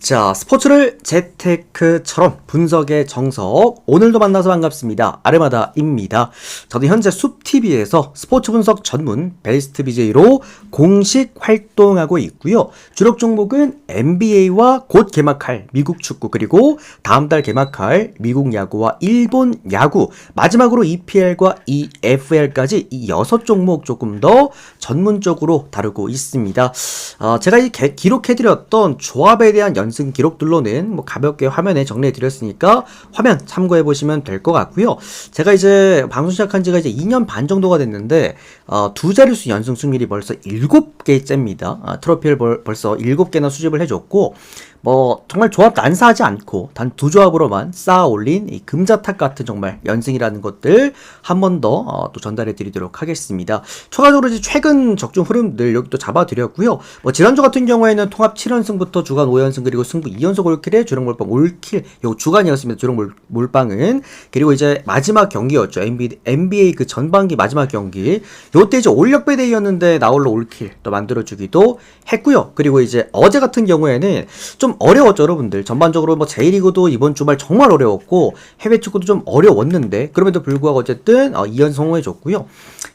자, 스포츠를 재테크처럼 분석의 정석. 오늘도 만나서 반갑습니다. 아르마다입니다. 저는 현재 숲TV에서 스포츠 분석 전문 베스트 BJ로 공식 활동하고 있고요. 주력 종목은 NBA와 곧 개막할 미국 축구, 그리고 다음 달 개막할 미국 야구와 일본 야구, 마지막으로 EPL과 EFL까지 이 6종목 조금 더 전문적으로 다루고 있습니다. 제가 기록해드렸던 조합에 대한 연습 기록들로는 뭐 가볍게 화면에 정리해드렸으니까 화면 참고해보시면 될 것 같고요. 제가 이제 방송 시작한 지가 이제 2년 반 정도가 됐는데, 두 자릿수 연승 승률이 벌써 7개째입니다. 트로피를 벌써 7개나 수집을 해줬고, 뭐 정말 조합 난사하지 않고 단 두 조합으로만 쌓아 올린 이 금자탑 같은 정말 연승이라는 것들 한 번 더 또 전달해 드리도록 하겠습니다. 추가적으로 이제 최근 적중 흐름들 여기 또 잡아 드렸고요. 뭐 지난주 같은 경우에는 통합 7연승부터 주간 5연승, 그리고 승부 2연속 올킬에 주력 몰빵 올킬, 요 주간이었습니다. 주력 몰빵은. 그리고 이제 마지막 경기였죠. NBA 그 전반기 마지막 경기, 요때 이제 올력배대이었는데 나홀로 올킬 또 만들어주기도 했고요. 그리고 이제 어제 같은 경우에는 좀 어려웠죠, 여러분들. 전반적으로 뭐 J리그도 이번 주말 정말 어려웠고 해외 축구도 좀 어려웠는데, 그럼에도 불구하고 어쨌든 2연승 성공해줬고요.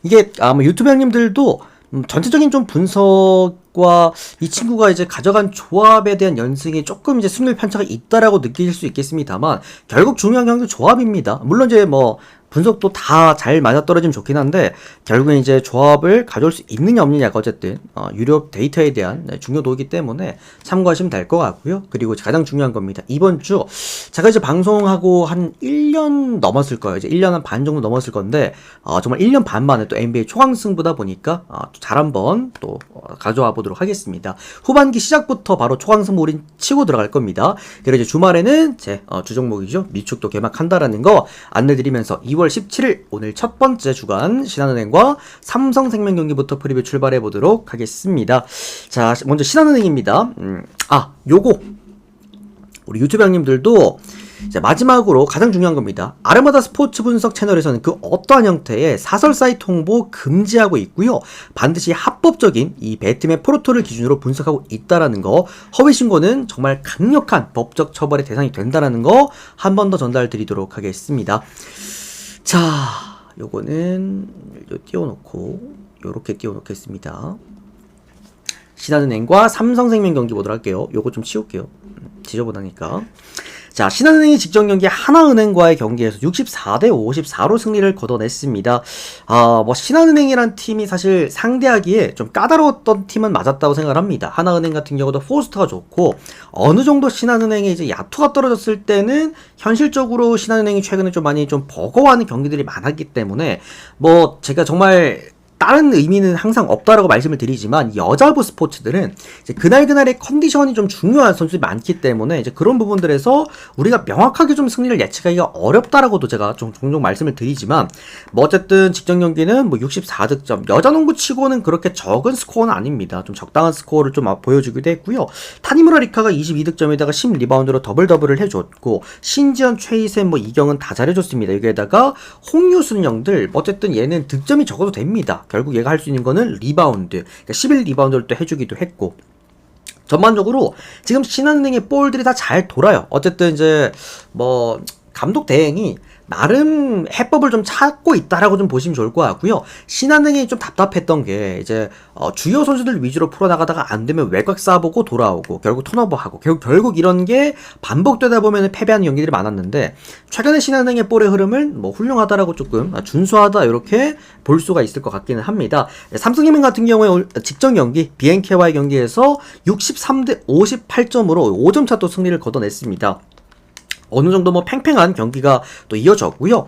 이게 아마 유튜브 형님들도 전체적인 좀 분석과 이 친구가 이제 가져간 조합에 대한 연승이 조금 이제 승률 편차가 있다라고 느끼실 수 있겠습니다만, 결국 중요한 경기 조합입니다. 물론 이제 뭐 분석도 다 잘 맞아떨어지면 좋긴 한데, 결국엔 이제 조합을 가져올 수 있느냐 없느냐가 어쨌든 유료 데이터에 대한 중요도이기 때문에 참고하시면 될 것 같고요. 그리고 가장 중요한 겁니다. 이번 주 제가 이제 방송하고 한 1년 넘었을 거예요. 이제 1년 한 반 정도 넘었을 건데, 정말 1년 반 만에 또 NBA 초강승부다 보니까 잘 한번 또 가져와 보도록 하겠습니다. 후반기 시작부터 바로 초강승부 우린 치고 들어갈 겁니다. 그리고 이제 주말에는 제 주종목이죠, 미축도 개막한다라는 거 안내드리면서 2월 17일 오늘 첫 번째 주간 신한은행과 삼성생명 경기부터 프리뷰 출발해 보도록 하겠습니다. 자, 먼저 신한은행입니다. 요거 우리 유튜브 형님들도 이제 마지막으로 가장 중요한 겁니다. 아르마다 스포츠 분석 채널에서는 그 어떠한 형태의 사설 사이트 홍보 금지하고 있고요. 반드시 합법적인 이 배트맨 포르토를 기준으로 분석하고 있다라는 거, 허위 신고는 정말 강력한 법적 처벌의 대상이 된다라는 거 한 번 더 전달 드리도록 하겠습니다. 자, 요거는 띄워놓고 요렇게 띄워놓겠습니다. 신한은행과 삼성생명 경기 보도록 할게요. 요거 좀 치울게요. 지저분하니까. 자, 신한은행이 직전 경기 하나은행과의 경기에서 64대 54로 승리를 거둬냈습니다. 뭐 신한은행이란 팀이 사실 상대하기에 좀 까다로웠던 팀은 맞았다고 생각을 합니다. 하나은행 같은 경우도 포스트가 좋고, 어느 정도 신한은행에 이제 야투가 떨어졌을 때는 현실적으로 신한은행이 최근에 좀 많이 좀 버거워하는 경기들이 많았기 때문에, 뭐 제가 정말 다른 의미는 항상 없다라고 말씀을 드리지만, 여자부 스포츠들은 이제 그날그날의 컨디션이 좀 중요한 선수들이 많기 때문에 이제 그런 부분들에서 우리가 명확하게 좀 승리를 예측하기가 어렵다라고도 제가 좀 종종 말씀을 드리지만, 뭐 어쨌든 직전 경기는 뭐 64득점, 여자 농구 치고는 그렇게 적은 스코어는 아닙니다. 좀 적당한 스코어를 좀 보여주기도 했고요. 타니무라 리카가 22득점에다가 10리바운드로 더블을 해줬고, 신지연, 최희샘, 뭐 이경은 다 잘해줬습니다. 여기에다가 홍유순 형들, 어쨌든 얘는 득점이 적어도 됩니다. 결국 얘가 할 수 있는 거는 리바운드, 그러니까 11리바운드를 또 해주기도 했고, 전반적으로 지금 신한은행의 볼들이 다 잘 돌아요. 어쨌든 이제 뭐 감독 대행이 나름 해법을 좀 찾고 있다라고 좀 보시면 좋을 것 같고요. 신한은행이 좀 답답했던 게 이제 주요 선수들 위주로 풀어나가다가 안 되면 외곽 쏴보고 돌아오고 결국 턴오버하고 결국 이런 게 반복되다 보면 패배하는 경기들이 많았는데, 최근에 신한은행의 볼의 흐름은 뭐 훌륭하다라고 조금 준수하다 이렇게 볼 수가 있을 것 같기는 합니다. 삼성생명 같은 경우에 직전 경기 BNK와의 경기에서 63대 58점으로 5점 차 또 승리를 거둬냈습니다. 어느 정도 뭐 팽팽한 경기가 또 이어졌고요.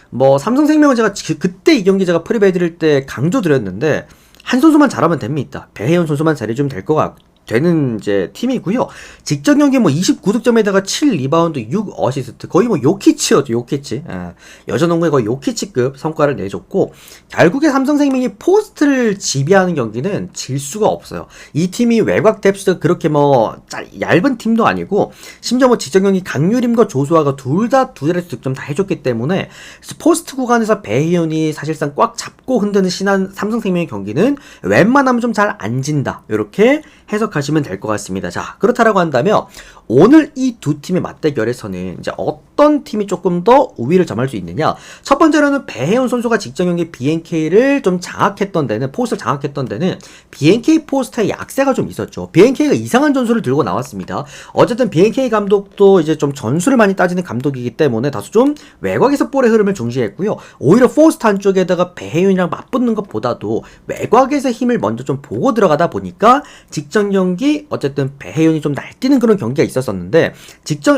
뭐 삼성생명은 제가 그때 이 경기 제가 프리뷰 해드릴 때 강조드렸는데, 한 선수만 잘하면 됩니다. 배혜연 선수만 잘해주면 될 것 같고 되는 이제 팀이고요. 직전 경기 뭐 29득점에다가 7리바운드 6어시스트, 거의 뭐 요키치였죠. 요키치. 여자 농구에 거의 요키치급 성과를 내줬고, 결국에 삼성생명이 포스트를 지배하는 경기는 질 수가 없어요. 이 팀이 외곽 뎁스가 그렇게 뭐 얇은 팀도 아니고, 심지어 뭐 직전 경기 강유림과 조수아가 둘 다 두 자릿수 득점 다 해줬기 때문에 포스트 구간에서 배희연이 사실상 꽉 잡고 흔드는 신한 삼성생명의 경기는 웬만하면 좀 잘 안 진다, 이렇게 해석 생각하시면 될 것 같습니다. 자, 그렇다라고 한다면 오늘 이 두 팀의 맞대결에서는 이제 어떤 팀이 조금 더 우위를 점할 수 있느냐? 첫 번째로는 배혜연 선수가 직전 경기 BNK를 좀 장악했던 데는, 포스트를 장악했던 데는 BNK 포스트의 약세가 좀 있었죠. BNK가 이상한 전술을 들고 나왔습니다. 어쨌든 BNK 감독도 이제 좀 전술을 많이 따지는 감독이기 때문에 다소 좀 외곽에서 볼의 흐름을 중시했고요. 오히려 포스트 한쪽에다가 배혜윤이랑 맞붙는 것보다도 외곽에서 힘을 먼저 좀 보고 들어가다 보니까 직전 경기 어쨌든 배혜윤이 좀 날뛰는 그런 경기가 있었었는데,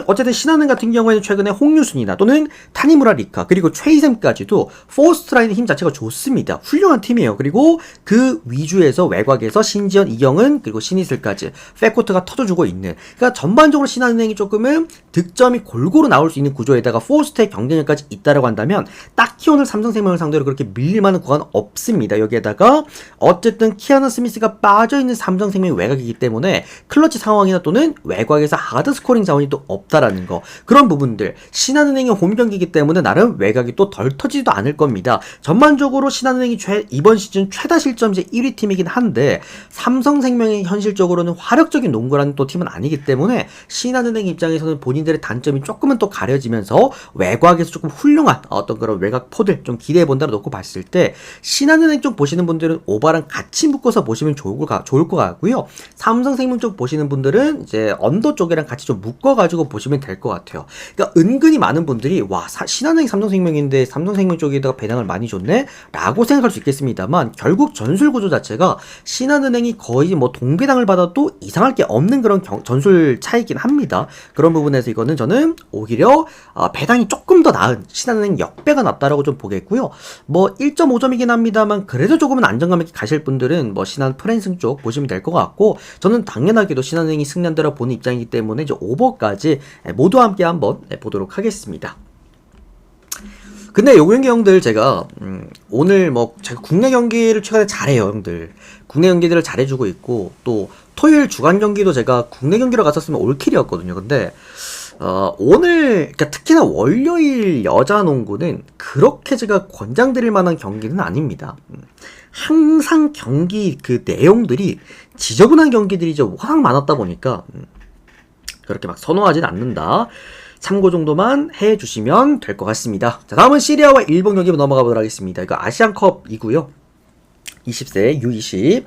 어쨌든 신한은 같은 경우에는 최근에 홍유순이나 또는 타니무라 리카 그리고 최희샘까지도 포스트 라인의 힘 자체가 좋습니다. 훌륭한 팀이에요. 그리고 그 위주에서 외곽에서 신지연, 이경은 그리고 신이슬까지 백코트가 터져주고 있는, 그러니까 전반적으로 신한은행이 조금은 득점이 골고루 나올 수 있는 구조에다가 포스트의 경쟁력까지 있다라고 한다면 딱히 오늘 삼성생명을 상대로 그렇게 밀릴 만한 구간은 없습니다. 여기에다가 어쨌든 키아나 스미스가 빠져있는 삼성생명의 외곽이기 때문에 클러치 상황이나 또는 외곽에서 하드 스코링 자원이 또 없다라는 거, 그런 부분들, 신한은행의 홈 경기이기 때문에 나름 외곽이 또 덜 터지지도 않을 겁니다. 전반적으로 신한은행이 이번 시즌 최다 실점제 1위 팀이긴 한데 삼성생명이 현실적으로는 화력적인 농구라는 또 팀은 아니기 때문에 신한은행 입장에서는 본인들의 단점이 조금은 또 가려지면서 외곽에서 조금 훌륭한 어떤 그런 외곽 포들 좀 기대해 본다고 놓고 봤을 때, 신한은행 쪽 보시는 분들은 오바랑 같이 묶어서 보시면 좋을 것 같고요. 삼성생명 쪽 보시는 분들은 이제 언더 쪽이랑 같이 좀 묶어가지고 보시면 될 것 같아요. 그러니까 은근히 많은 분들이 와, 신한은행 삼성생명인데 삼성생명 쪽에다가 배당을 많이 줬네? 라고 생각할 수 있겠습니다만, 결국 전술 구조 자체가 신한은행이 거의 뭐 동배당을 받아도 이상할 게 없는 그런 전술 차이긴 합니다. 그런 부분에서 이거는 저는 오히려 배당이 조금 더 나은 신한은행 역배가 낫다라고 좀 보겠고요. 뭐 1.5점이긴 합니다만 그래도 조금은 안정감 있게 가실 분들은 뭐 신한 프랜승 쪽 보시면 될 것 같고, 저는 당연하게도 신한은행이 승리한다고 보는 입장이기 때문에 이제 오버까지 모두 함께 한번 보도록 하겠습니다. 근데 요 경기 형들 제가 오늘 뭐 제가 국내 경기를 최근에 잘해요 형들. 국내 경기들을 잘해주고 있고, 또 토요일 주간 경기도 제가 국내 경기로 갔었으면 올킬이었거든요. 근데 오늘, 그러니까 특히나 월요일 여자 농구는 그렇게 제가 권장드릴 만한 경기는 아닙니다. 항상 경기 그 내용들이 지저분한 경기들이 이제 워낙 많았다 보니까 그렇게 막 선호하진 않는다. 참고 정도만 해주시면 될 것 같습니다. 자, 다음은 시리아와 일본 경기 넘어가 보도록 하겠습니다. 이거 아시안컵이고요. 20세 U20.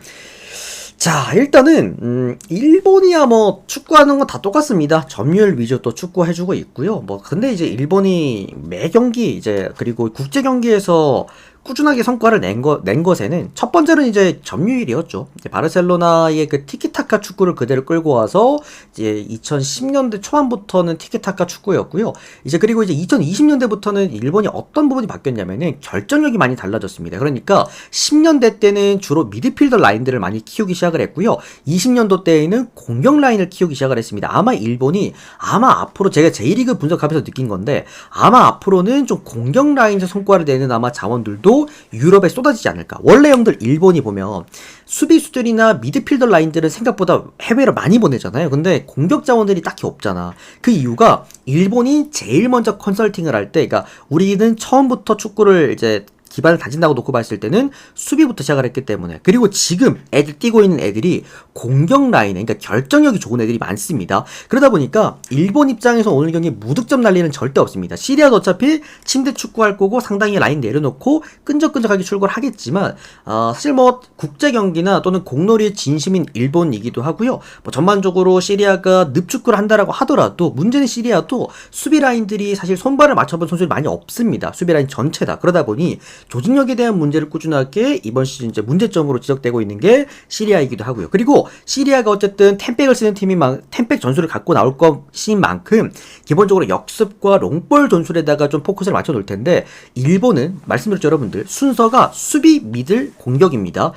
자, 일단은 일본이야 뭐 축구하는 건 다 똑같습니다. 점유율 위주 또 축구 해주고 있고요. 뭐 근데 이제 일본이 매 경기 이제 그리고 국제 경기에서 꾸준하게 성과를 낸 것에는 첫 번째는 이제 점유율이었죠. 이제 바르셀로나의 그 티키타카 축구를 그대로 끌고 와서 이제 2010년대 초반부터는 티키타카 축구였고요. 이제 그리고 이제 2020년대부터는 일본이 어떤 부분이 바뀌었냐면은 결정력이 많이 달라졌습니다. 그러니까 10년대 때는 주로 미드필더 라인들을 많이 키우기 시작을 했고요. 20년도 때에는 공격 라인을 키우기 시작을 했습니다. 아마 일본이 앞으로 제가 J리그 분석하면서 느낀 건데, 아마 앞으로는 좀 공격 라인에서 성과를 내는 아마 자원들도 유럽에 쏟아지지 않을까. 원래 형들 일본이 보면 수비수들이나 미드필더 라인들은 생각보다 해외로 많이 보내잖아요. 근데 공격 자원들이 딱히 없잖아. 그 이유가 일본이 제일 먼저 컨설팅을 할 때, 그러니까 우리는 처음부터 축구를 이제 기반을 다진다고 놓고 봤을 때는 수비부터 시작을 했기 때문에, 그리고 지금 애들 뛰고 있는 애들이 공격 라인에, 그러니까 결정력이 좋은 애들이 많습니다. 그러다 보니까 일본 입장에서 오늘 경기 무득점 날리는 절대 없습니다. 시리아도 어차피 침대 축구할 거고 상당히 라인 내려놓고 끈적끈적하게 출구를 하겠지만, 사실 뭐 국제 경기나 또는 공놀이의 진심인 일본이기도 하고요. 뭐 전반적으로 시리아가 늪축구를 한다라고 하더라도 문제는 시리아도 수비 라인들이 사실 손발을 맞춰본 선수들이 많이 없습니다. 수비 라인 전체다. 그러다 보니 조직력에 대한 문제를 꾸준하게 이번 시즌 이제 문제점으로 지적되고 있는 게 시리아이기도 하고요. 그리고 시리아가 어쨌든 템백을 쓰는 템백 전술을 갖고 나올 것인 만큼 기본적으로 역습과 롱볼 전술에다가 좀 포커스를 맞춰 놓을 텐데, 일본은 말씀드렸죠 여러분들, 순서가 수비, 미들, 공격입니다.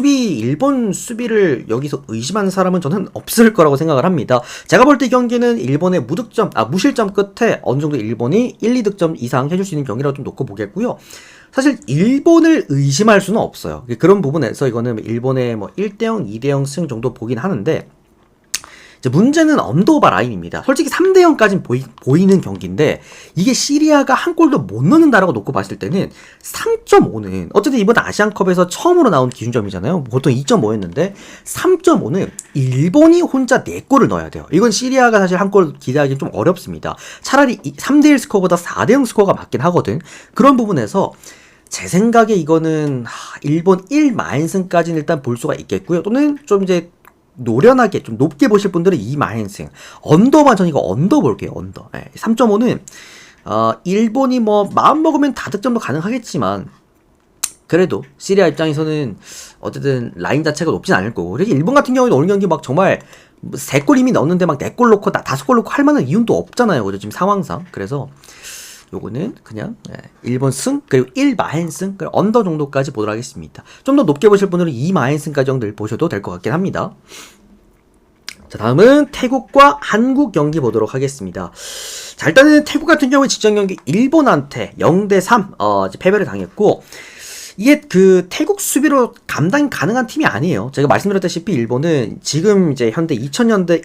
일본 수비를 여기서 의심하는 사람은 저는 없을 거라고 생각을 합니다. 제가 볼 때 이 경기는 일본의 무실점 끝에 어느 정도 일본이 1, 2득점 이상 해줄 수 있는 경기라고 좀 놓고 보겠고요. 사실 일본을 의심할 수는 없어요. 그런 부분에서 이거는 일본의 뭐 1대0, 2대0 승 정도 보긴 하는데, 이제 문제는 언더오버 라인입니다. 솔직히 3대 0까지는 보이는 경기인데 이게 시리아가 한 골도 못 넣는다라고 놓고 봤을 때는 3.5는 어쨌든 이번 아시안컵에서 처음으로 나온 기준점이잖아요. 보통 2.5였는데 3.5는 일본이 혼자 4골을 넣어야 돼요. 이건 시리아가 사실 한 골 기대하기는 좀 어렵습니다. 차라리 3대1 스코어보다 4대0 스코어가 맞긴 하거든. 그런 부분에서 제 생각에 이거는 일본 1마인승까지는 일단 볼 수가 있겠고요. 또는 좀 이제 노련하게 좀 높게 보실 분들은 2마인승. 언더만 전 이거 언더 볼게요. 언더. 3.5는 일본이 뭐 마음 먹으면 다득점도 가능하겠지만 그래도 시리아 입장에서는 어쨌든 라인 자체가 높진 않을 거고, 그리고 일본 같은 경우에는 오늘 경기 막 정말 3골 이미 넣었는데 막 4골 넣고 5골 넣고 할 만한 이유도 없잖아요. 그죠? 지금 상황상. 그래서 요거는 그냥 일본 승 그리고 1마인승 그리고 언더 정도까지 보도록 하겠습니다. 좀 더 높게 보실 분들은 2마인승까지 정도 보셔도 될 것 같긴 합니다. 자, 다음은 태국과 한국 경기 보도록 하겠습니다. 자, 일단은 태국 같은 경우에 직전 경기 일본한테 0대3 패배를 당했고, 이게 그 태국 수비로 감당이 가능한 팀이 아니에요. 제가 말씀드렸다시피 일본은 지금 이제 현대 20년도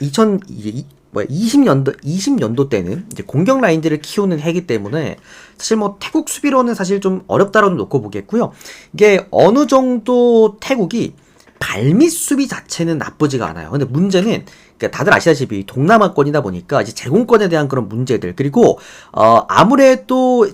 때는 이제 공격 라인들을 키우는 해기 때문에 사실 뭐 태국 수비로는 사실 좀 어렵다라고 놓고 보겠고요. 이게 어느 정도 태국이 발밑 수비 자체는 나쁘지가 않아요. 근데 문제는 그러니까 다들 아시다시피 동남아권이다 보니까 이제 제공권에 대한 그런 문제들, 그리고 아무래도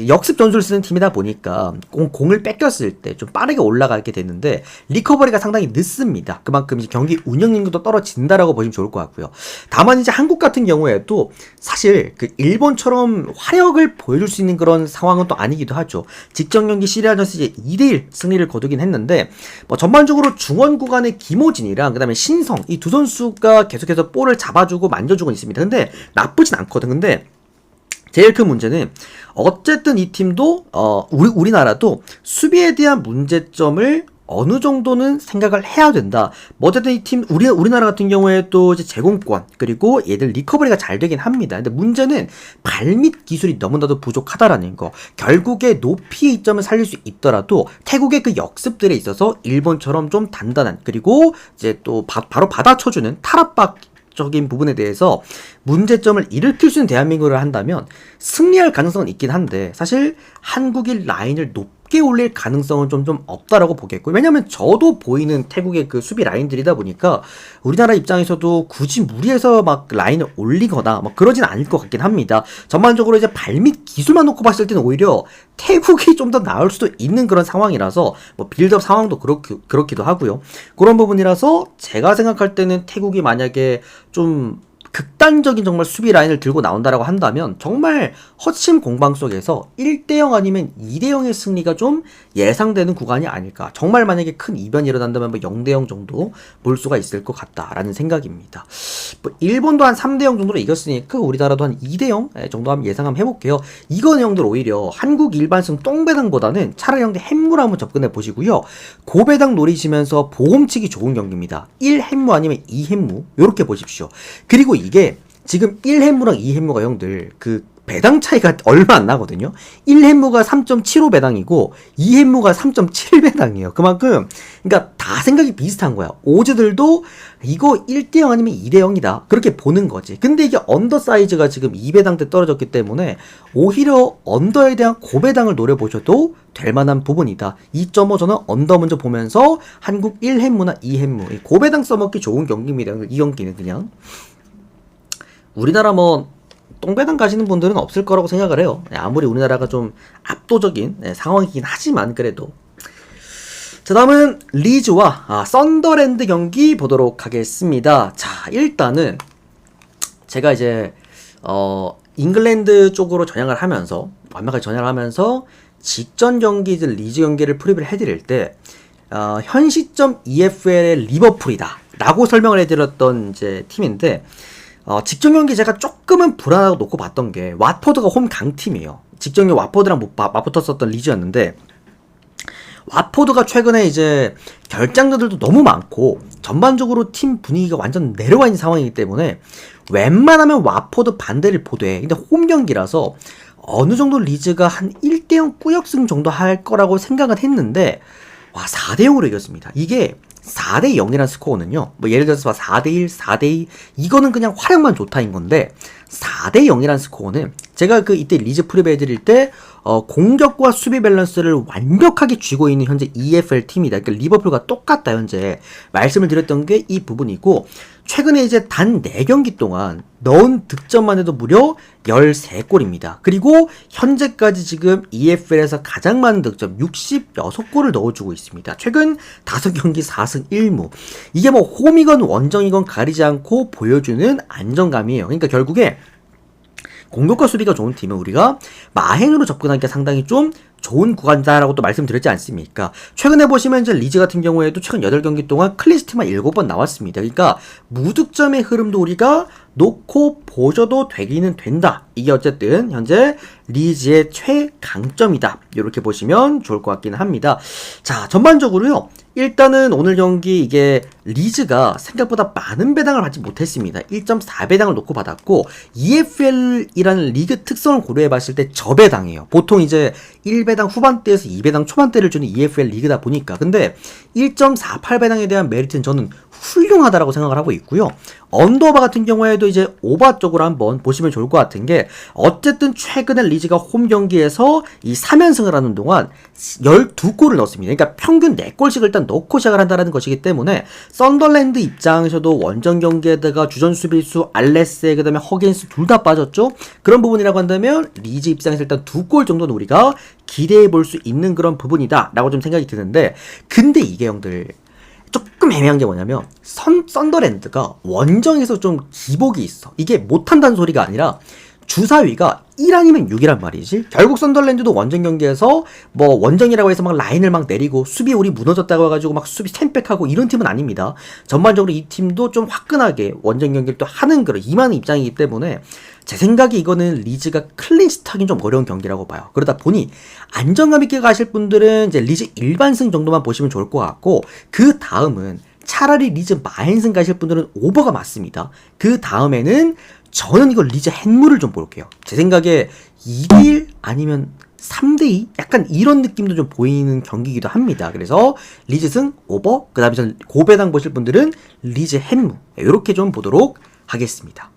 역습 전술을 쓰는 팀이다 보니까 공을 뺏겼을 때 좀 빠르게 올라가게 되는데 리커버리가 상당히 늦습니다. 그만큼 이제 경기 운영능력도 떨어진다라고 보시면 좋을 것 같고요. 다만 이제 한국 같은 경우에도 사실 그 일본처럼 화력을 보여줄 수 있는 그런 상황은 또 아니기도 하죠. 직전 경기 시리아전에서 이제 2대1 승리를 거두긴 했는데 뭐 전반적으로 중원 구간의 김호진이랑 그다음에 신성 이 두 선수가 계속해서 볼을 잡아주고 만져주고 있습니다. 근데 나쁘진 않거든. 근데 제일 큰 문제는 어쨌든 이 팀도 우리나라도 수비에 대한 문제점을 어느 정도는 생각을 해야 된다. 뭐 어쨌든 이 팀 우리나라 같은 경우에 또 이제 제공권 그리고 얘들 리커버리가 잘 되긴 합니다. 근데 문제는 발밑 기술이 너무나도 부족하다라는 거. 결국에 높이의 이점을 살릴 수 있더라도 태국의 그 역습들에 있어서 일본처럼 좀 단단한, 그리고 이제 또 바로 받아쳐주는 탈압박 적인 부분에 대해서 문제점을 일으킬 수 있는 대한민국을 한다면 승리할 가능성은 있긴 한데 사실 한국이 라인을 높게 올릴 가능성은 좀 없다라고 보겠고, 왜냐면 저도 보이는 태국의 그 수비 라인들이다 보니까 우리나라 입장에서도 굳이 무리해서 막 라인을 올리거나 막 그러진 않을 것 같긴 합니다. 전반적으로 이제 발밑 기술만 놓고 봤을 때는 오히려 태국이 좀 더 나을 수도 있는 그런 상황이라서 뭐 빌드업 상황도 그렇기도 하고요. 그런 부분이라서 제가 생각할 때는 태국이 만약에 좀 극단적인 정말 수비 라인을 들고 나온다라고 한다면 정말 허심 공방 속에서 1대0 아니면 2대0의 승리가 좀 예상되는 구간이 아닐까. 정말 만약에 큰 이변이 일어난다면 뭐 0대0 정도 볼 수가 있을 것 같다라는 생각입니다. 뭐 일본도 한 3대0 정도로 이겼으니까 우리나라도 한 2대0 정도 한번 예상 한번 해볼게요. 이건 형들 오히려 한국 일반승 똥배당보다는 차라리 형들 햄무로 한번 접근해 보시고요. 고배당 노리시면서 보험치기 좋은 경기입니다. 1햄무 아니면 2햄무 요렇게 보십시오. 그리고 이게 지금 1햄무랑 2햄무가 형들 그 배당 차이가 얼마 안 나거든요. 1햄무가 3.75 배당이고 2햄무가 3.7 배당이에요. 그만큼 그러니까 다 생각이 비슷한 거야. 오즈들도 이거 1대0 아니면 2대0이다 그렇게 보는 거지. 근데 이게 언더 사이즈가 지금 2배당대 떨어졌기 때문에 오히려 언더에 대한 고배당을 노려보셔도 될 만한 부분이다. 2.5 저는 언더 먼저 보면서 한국 1햄무나 2햄무 고배당 써먹기 좋은 경기입니다. 이 경기는 그냥 우리나라 뭐 똥배당 가시는 분들은 없을 거라고 생각을 해요. 아무리 우리나라가 좀 압도적인 상황이긴 하지만 그래도. 자, 다음은 리즈와 썬더랜드 경기 보도록 하겠습니다. 자, 일단은 제가 이제 잉글랜드 쪽으로 전향을 하면서 완벽하게 전향을 하면서 직전 경기들 리즈 경기를 프리뷰를 해드릴 때 현 시점 EFL의 리버풀이다 라고 설명을 해드렸던 이제 팀인데, 직전 경기 제가 조금은 불안하고 놓고 봤던 게 왓포드가 홈 강팀이에요. 직전 경기 왓포드랑 맞붙었었던 리즈였는데 왓포드가 최근에 이제 결장자들도 너무 많고 전반적으로 팀 분위기가 완전 내려와 있는 상황이기 때문에 웬만하면 왓포드 반대를 보되, 근데 홈 경기라서 어느 정도 리즈가 한 1대0 꾸역승 정도 할 거라고 생각은 했는데 4대0으로 이겼습니다. 이게 4대 0이라는 스코어는요, 뭐 예를 들어서 4대 1, 4대 2, 이거는 그냥 활약만 좋다인 건데, 4대 0이라는 스코어는 제가 이때 리즈 프리뷰 해드릴 때 공격과 수비 밸런스를 완벽하게 쥐고 있는 현재 EFL 팀이다. 그러니까 리버풀과 똑같다 현재 말씀을 드렸던 게 이 부분이고, 최근에 이제 단 4경기 동안 넣은 득점만 해도 무려 13골입니다. 그리고 현재까지 지금 EFL에서 가장 많은 득점 66골을 넣어주고 있습니다. 최근 5경기 4승 1무. 이게 뭐 홈이건 원정이건 가리지 않고 보여주는 안정감이에요. 그러니까 결국에 공격과 수비가 좋은 팀은 우리가 마행으로 접근하기가 상당히 좀 좋은 구간이다라고 또 말씀드렸지 않습니까? 최근에 보시면 이제 리즈 같은 경우에도 최근 8경기 동안 클린시트만 7번 나왔습니다. 그러니까 무득점의 흐름도 우리가 놓고 보셔도 되기는 된다. 이게 어쨌든 현재 리즈의 최강점이다. 이렇게 보시면 좋을 것 같기는 합니다. 자, 전반적으로요. 일단은 오늘 경기 이게 리즈가 생각보다 많은 배당을 받지 못했습니다. 1.4배당을 놓고 받았고, EFL이라는 리그 특성을 고려해 봤을 때 저배당이에요. 보통 이제 1배당 후반대에서 2배당 초반대를 주는 EFL 리그다 보니까. 근데 1.48배당에 대한 메리트는 저는 훌륭하다라고 생각을 하고 있고요. 언더바 같은 경우에도 이제 오바 쪽으로 한번 보시면 좋을 것 같은 게, 어쨌든 최근에 리즈가 홈 경기에서 이 3연승을 하는 동안 12골을 넣었습니다. 그러니까 평균 4골씩을 일단 넣고 시작을 한다는 것이기 때문에, 썬더랜드 입장에서도 원정 경기에다가 주전 수비수 알레세, 그 다음에 허긴스 둘 다 빠졌죠. 그런 부분이라고 한다면 리즈 입장에서 일단 2골 정도는 우리가 기대해 볼 수 있는 그런 부분이다 라고 좀 생각이 드는데, 근데 이게 형들 조금 애매한 게 뭐냐면, 썬더랜드가 원정에서 좀 기복이 있어. 이게 못한다는 소리가 아니라 주사위가 1 아니면 6이란 말이지. 결국 썬더랜드도 원정 경기에서 뭐 원정이라고 해서 막 라인을 막 내리고 수비 우리 무너졌다고 해가지고 막 수비 스탠백하고 이런 팀은 아닙니다. 전반적으로 이 팀도 좀 화끈하게 원정 경기를 또 하는 그런 임하는 입장이기 때문에, 제 생각에 이거는 리즈가 클린시트 하긴 좀 어려운 경기라고 봐요. 그러다 보니 안정감 있게 가실 분들은 이제 리즈 일반승 정도만 보시면 좋을 것 같고, 그 다음은 차라리 리즈 마인승 가실 분들은 오버가 맞습니다. 그 다음에는 저는 이거 리즈 햇물을 좀 볼게요. 제 생각에 2대1 아니면 3대2 약간 이런 느낌도 좀 보이는 경기이기도 합니다. 그래서 리즈 승 오버, 그 다음에 고배당 보실 분들은 리즈 햇무, 이렇게 좀 보도록 하겠습니다.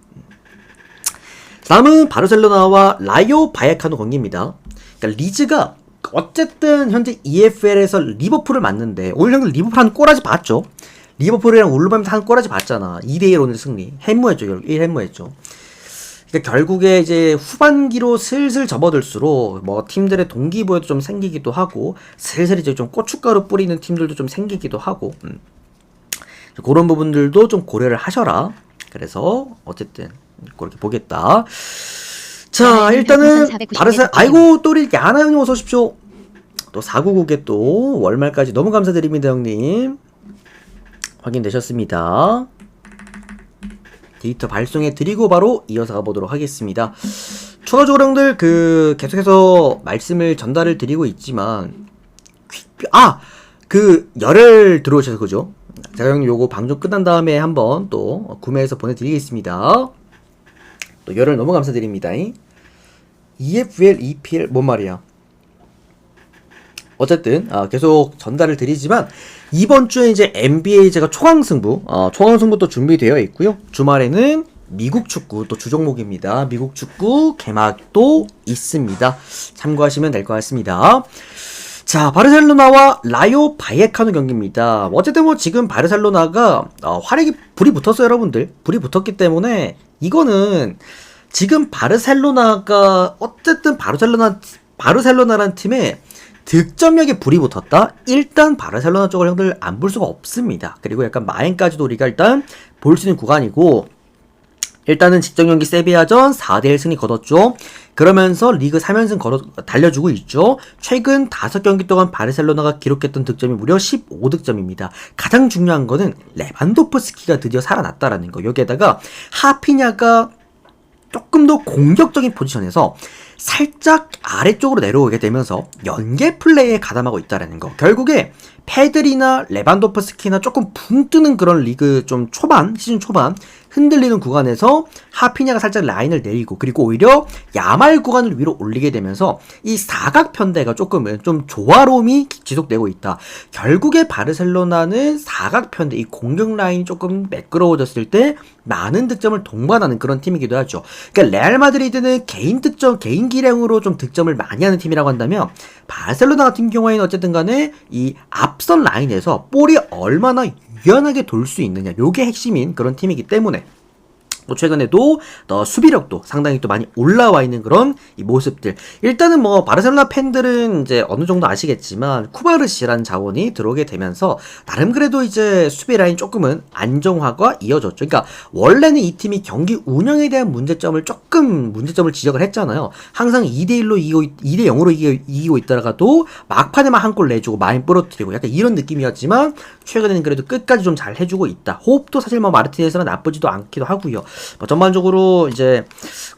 다음은 바르셀로나와 라요 바예카노 경기입니다. 그러니까 리즈가 어쨌든 현재 EFL에서 리버풀을 맞는데, 오늘 형들 리버풀 한 꼬라지 봤죠? 리버풀이랑 울버햄튼 한 꼬라지 봤잖아. 2대1 오늘 승리. 햄무했죠. 결국 1햄무했죠. 그러니까 결국에 이제 후반기로 슬슬 접어들수록 뭐 팀들의 동기부여도 좀 생기기도 하고, 슬슬 이제 좀 고춧가루 뿌리는 팀들도 좀 생기기도 하고, 그런 부분들도 좀 고려를 하셔라. 그래서 어쨌든 그렇게 보겠다. 자, 일단은 아이고 또 이렇게 아나 형님 어서 오십시오. 또 499개 또 월말까지 너무 감사드립니다 형님. 확인되셨습니다. 데이터 발송해 드리고 바로 이어서 가보도록 하겠습니다. 추가적으로 형들 계속해서 말씀을 전달을 드리고 있지만, 열혈 들어오셔서 그죠? 제가 형님 요거 방송 끝난 다음에 한번 또 구매해서 보내드리겠습니다. 또 열혈 너무 감사드립니다. EFL, EPL 뭔 말이야? 어쨌든 계속 전달을 드리지만, 이번 주에 이제 NBA 제가 초강승부 또 준비되어 있고요. 주말에는 미국 축구 또 주종목입니다. 미국 축구 개막도 있습니다. 참고하시면 될 것 같습니다. 자, 바르셀로나와 라요 바예카노 경기입니다. 어쨌든 뭐 지금 바르셀로나가 활약이 불이 붙었어요, 여러분들. 불이 붙었기 때문에 이거는 지금 바르셀로나가 어쨌든 바르셀로나라는 팀에 득점력에 불이 붙었다? 일단 바르셀로나 쪽을 형들 안 볼 수가 없습니다. 그리고 약간 마엔까지도 우리가 일단 볼 수 있는 구간이고, 일단은 직전 경기 세비야전 4대1 승리 거뒀죠. 그러면서 리그 3연승 달려주고 있죠. 최근 5경기 동안 바르셀로나가 기록했던 득점이 무려 15득점입니다. 가장 중요한 거는 레반도프스키가 드디어 살아났다라는 거. 여기에다가 하피냐가 조금 더 공격적인 포지션에서 살짝 아래쪽으로 내려오게 되면서 연계 플레이에 가담하고 있다는 거. 결국에 페드리나 레반도프스키나 조금 붕 뜨는 그런 리그 좀 시즌 초반 흔들리는 구간에서 하피냐가 살짝 라인을 내리고 그리고 오히려 야말 구간을 위로 올리게 되면서 이 사각 편대가 조금은 좀 조화로움이 지속되고 있다. 결국에 바르셀로나는 사각 편대 이 공격 라인이 조금 매끄러워졌을 때 많은 득점을 동반하는 그런 팀이기도 하죠. 그러니까 레알 마드리드는 개인 득점, 개인 기량으로 좀 득점을 많이 하는 팀이라고 한다면 바르셀로나 같은 경우에는 어쨌든 간에 이 앞선 라인에서 볼이 얼마나 유연하게 돌 수 있느냐 요게 핵심인 그런 팀이기 때문에 또 최근에도 수비력도 상당히 또 많이 올라와 있는 그런 이 모습들. 일단은 뭐 바르셀로나 팬들은 이제 어느 정도 아시겠지만 쿠바르시라는 자원이 들어오게 되면서 나름 그래도 이제 수비 라인 조금은 안정화가 이어졌죠. 그러니까 원래는 이 팀이 경기 운영에 대한 문제점을 지적을 했잖아요. 항상 2대1로 이기고 2대0으로 이기고 있다가도 막판에만 한 골 내주고 많이 부러뜨리고 약간 이런 느낌이었지만 최근에는 그래도 끝까지 좀 잘 해주고 있다. 호흡도 사실 뭐 마르티네스는 나쁘지도 않기도 하고요. 전반적으로 이제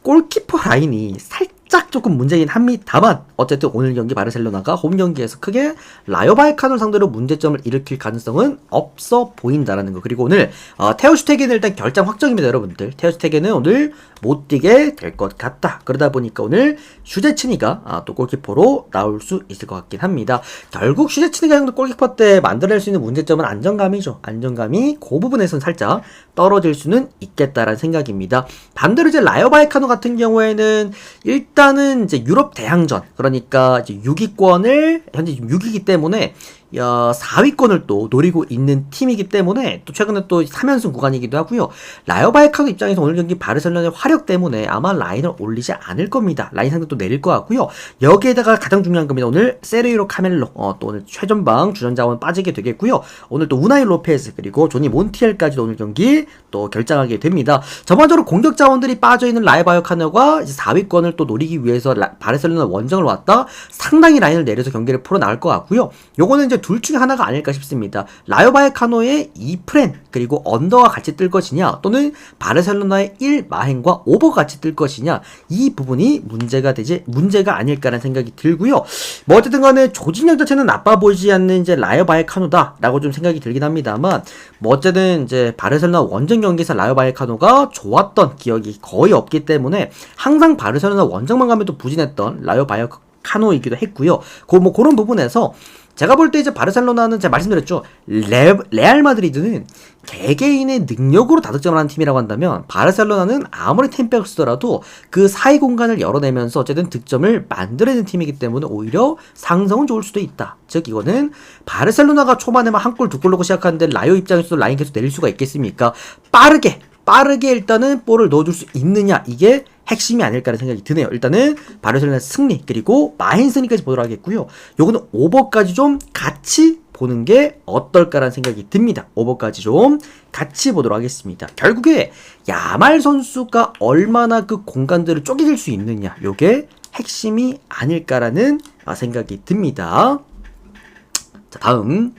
골키퍼 라인이 살짝 조금 문제긴 합니다만 어쨌든 오늘 경기 바르셀로나가 홈 경기에서 크게 라요 바이카노를 상대로 문제점을 일으킬 가능성은 없어 보인다라는 거. 그리고 오늘 테오 슈테겐은 일단 결장 확정입니다, 여러분들. 테오 슈테겐은 오늘 못 뛰게 될 것 같다. 그러다 보니까 오늘 슈제츠니가 또 골키퍼로 나올 수 있을 것 같긴 합니다. 결국 슈제츠니가 형도 골키퍼 때 만들어낼 수 있는 문제점은 안정감이죠. 안정감이 그 부분에서는 살짝 떨어질 수는 있겠다라는 생각입니다. 반대로 이제 라요 바이카노 같은 경우에는 일단은 이제 유럽 대항전, 그러니까 이제 6위권을 현재 6위이기 때문에 4위권을 또 노리고 있는 팀이기 때문에 또 최근에 또 3연승 구간이기도 하고요. 라요 바이카노 입장에서 오늘 경기 바르셀로나의 화력 때문에 아마 라인을 올리지 않을 겁니다. 라인 상대 또 내릴 것 같고요. 여기에다가 가장 중요한 겁니다. 오늘 세르히로 카멜로 또 오늘 최전방 주전자원 빠지게 되겠고요. 오늘 또 우나이 로페즈 그리고 조니 몬티엘까지도 오늘 경기 또 결장하게 됩니다. 전반적으로 공격 자원들이 빠져있는 라요 바이카노가 4위권을 또 노리기 위해서 바르셀로나 원정을 왔다 상당히 라인을 내려서 경기를 풀어나갈 것 같고요. 요거는 이제 둘 중에 하나가 아닐까 싶습니다. 라요 바이카노의 2프렌 그리고 언더와 같이 뜰 것이냐 또는 바르셀로나의 1마행과 오버가 같이 뜰 것이냐 이 부분이 문제가 아닐까라는 생각이 들고요. 뭐 어쨌든 간에 조직력 자체는 나빠 보이지 않는 이제 라요 바이카노다 라고 좀 생각이 들긴 합니다만 뭐 어쨌든 이제 바르셀로나 원정 경기에서 라요 바이카노가 좋았던 기억이 거의 없기 때문에 항상 바르셀로나 원정만 가면 또 부진했던 라요 바이카노이기도 했고요. 뭐 그런 부분에서 제가 볼 때 이제 바르셀로나는 제가 말씀드렸죠. 레알 마드리드는 개개인의 능력으로 다득점을 하는 팀이라고 한다면 바르셀로나는 아무리 템백을 쓰더라도 그 사이 공간을 열어내면서 어쨌든 득점을 만들어내는 팀이기 때문에 오히려 상성은 좋을 수도 있다. 즉 이거는 바르셀로나가 초반에만 한 골 두 골 넣고 시작하는데 라요 입장에서도 라인 계속 내릴 수가 있겠습니까? 빠르게 일단은 볼을 넣어줄 수 있느냐 이게 핵심이 아닐까라는 생각이 드네요. 일단은 바르셀로나 승리 그리고 마힌 승리까지 보도록 하겠고요. 요거는 오버까지 좀 같이 보는 게 어떨까라는 생각이 듭니다. 오버까지 좀 같이 보도록 하겠습니다. 결국에 야말 선수가 얼마나 그 공간들을 쪼개질 수 있느냐 요게 핵심이 아닐까라는 생각이 듭니다. 자, 다음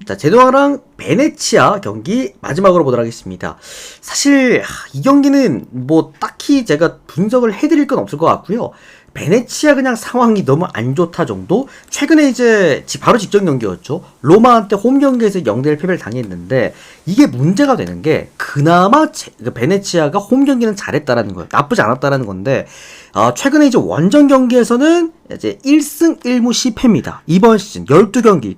제노아랑 베네치아 경기 마지막으로 보도록 하겠습니다. 사실 이 경기는 뭐 딱히 제가 분석을 해드릴 건 없을 것 같고요. 베네치아 그냥 상황이 너무 안 좋다 정도? 최근에 이제 바로 직전 경기였죠. 로마한테 홈 경기에서 0대1 패배를 당했는데 이게 문제가 되는 게 그나마 베네치아가 홈 경기는 잘했다라는 거예요. 나쁘지 않았다라는 건데 최근에 이제 원정 경기에서는 이제 1승 1무 10패입니다. 이번 시즌 12경기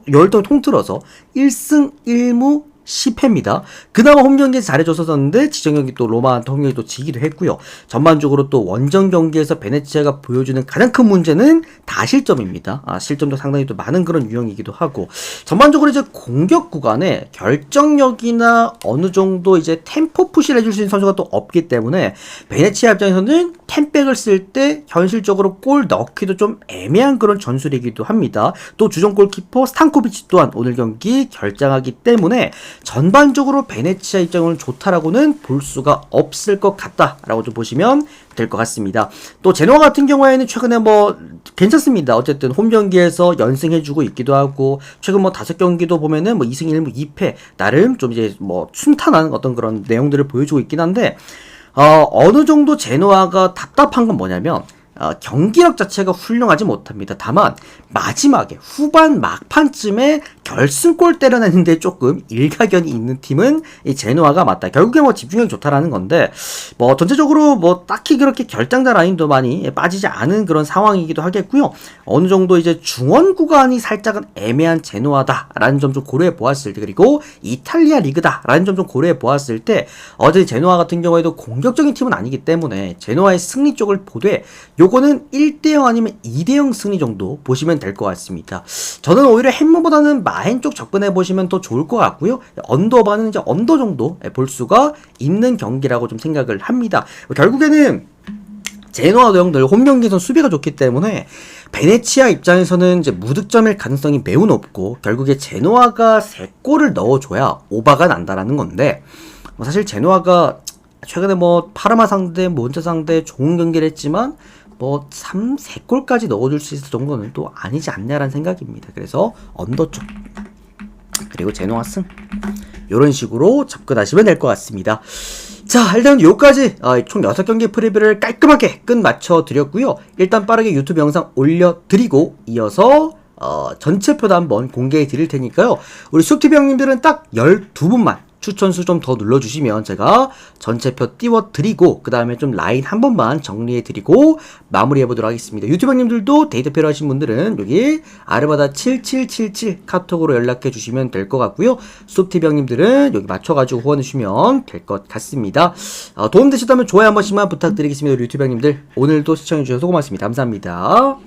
12경 통틀어서 1승 1무 10회입니다. 그나마 홈 경기에서 잘해줬었는데 지정 경기 또 로마한테 홈 경기 또 지기도 했고요. 전반적으로 또 원정 경기에서 베네치아가 보여주는 가장 큰 문제는 다실점입니다. 실점도 상당히 또 많은 그런 유형이기도 하고 전반적으로 이제 공격 구간에 결정력이나 어느 정도 이제 템포 푸시를 해줄 수 있는 선수가 또 없기 때문에 베네치아 입장에서는 템백을 쓸 때 현실적으로 골 넣기도 좀 애매한 그런 전술이기도 합니다. 또 주전 골키퍼 스탄코비치 또한 오늘 경기 결장하기 때문에 전반적으로 베네치아 입장은 좋다라고는 볼 수가 없을 것 같다라고 좀 보시면 될 것 같습니다. 또 제노아 같은 경우에는 최근에 뭐 괜찮습니다. 어쨌든 홈 경기에서 연승해주고 있기도 하고 최근 뭐 5경기도 보면은 뭐 2승 1무 2패 나름 좀 이제 뭐 순탄한 어떤 그런 내용들을 보여주고 있긴 한데 어느 정도 제노아가 답답한 건 뭐냐면 경기력 자체가 훌륭하지 못합니다. 다만 마지막에 후반 막판쯤에 결승골 때려내는데 조금 일가견이 있는 팀은 이 제노아가 맞다. 결국에 뭐 집중력이 좋다라는 건데 뭐 전체적으로 뭐 딱히 그렇게 결장자 라인도 많이 빠지지 않은 그런 상황이기도 하겠고요. 어느 정도 이제 중원 구간이 살짝은 애매한 제노아다라는 점 좀 고려해 보았을 때, 그리고 이탈리아 리그다라는 점 좀 고려해 보았을 때 어제 제노아 같은 경우에도 공격적인 팀은 아니기 때문에 제노아의 승리 쪽을 보되 요거는 1대0 아니면 2대0 승리 정도 보시면 될 것 같습니다. 저는 오히려 햄머보다는 마헨 쪽 접근해 보시면 더 좋을 것 같고요. 언더바는 이제 언더 정도 볼 수가 있는 경기라고 좀 생각을 합니다. 결국에는 제노아도 형들 홈경기에선 수비가 좋기 때문에 베네치아 입장에서는 이제 무득점일 가능성이 매우 높고 결국에 제노아가 3골을 넣어줘야 오바가 난다라는 건데 사실 제노아가 최근에 뭐 파르마 상대, 몬자 상대 좋은 경기를 했지만 뭐 3골까지 넣어줄 수 있을 정도는 또 아니지 않냐라는 생각입니다. 그래서 언더 쪽 그리고 제노아 승 이런 식으로 접근하시면 될 것 같습니다. 자, 일단 요까지 총 6경기 프리뷰를 깔끔하게 끝 맞춰 드렸고요. 일단 빠르게 유튜브 영상 올려드리고 이어서 전체표도 한번 공개해 드릴 테니까요. 우리 숲TV 형님들은 딱 12분만 추천수 좀 더 눌러주시면 제가 전체표 띄워드리고 그 다음에 좀 라인 한 번만 정리해드리고 마무리해보도록 하겠습니다. 유튜브 형님들도 데이터 필요하신 분들은 여기 아르바다 7777 카톡으로 연락해주시면 될 것 같고요. 숲TV 형님들은 여기 맞춰가지고 후원해주시면 될 것 같습니다. 도움되셨다면 좋아요 한 번씩만 부탁드리겠습니다. 우리 유튜브 형님들 오늘도 시청해주셔서 고맙습니다. 감사합니다.